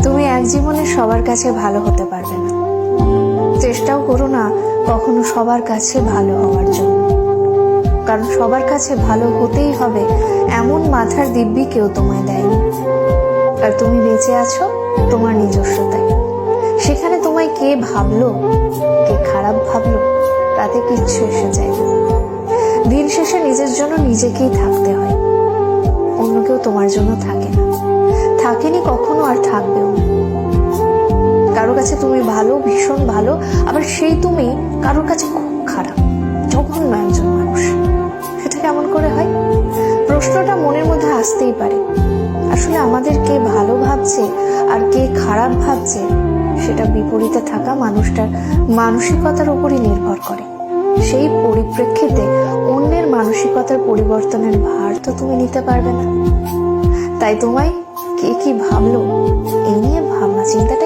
তুমি এক জীবনে সবার কাছে ভালো হতে পারবে না, চেষ্টাও করো না কখনো সবার কাছে ভালো হওয়ার জন্য, কারণ সবার কাছে ভালো হতেই হবে এমন মাথার দিব্যি কেউ তোমায় দেয়নি। আর তুমি বেঁচে আছো তোমার নিজস্বতায়। সেখানে তোমায় কে ভাবলো, কে খারাপ ভাবলো, তাতে কিচ্ছু এসে যায় না। দিন শেষে নিজের জন্য নিজেকেই থাকতে হয়, অন্য কেউ তোমার জন্য থাকে না, থাকেনি কখনো, আর থাকবেও না। কারো কাছে তুমি ভালো, ভীষণ ভালো, আবার সেই তুমি কারোর কাছে খুব খারাপ, জঘন্য একজন মানুষ। সেটা কেমন করে হয়? প্রশ্নটা মনের মধ্যে আসতেই পারে। আসলে আমাদের কে ভালো ভাবছে আর কে খারাপ ভাবছে সেটা বিপরীতে থাকা মানুষটার মানসিকতার উপরই নির্ভর করে। সেই পরিপ্রেক্ষিতে অন্যের মানসিকতার পরিবর্তনের ভার তো তুমি নিতে পারবে না। তাই তোমায় কে কি ভাবলো এই নিয়ে ভাবনা চিন্তাটা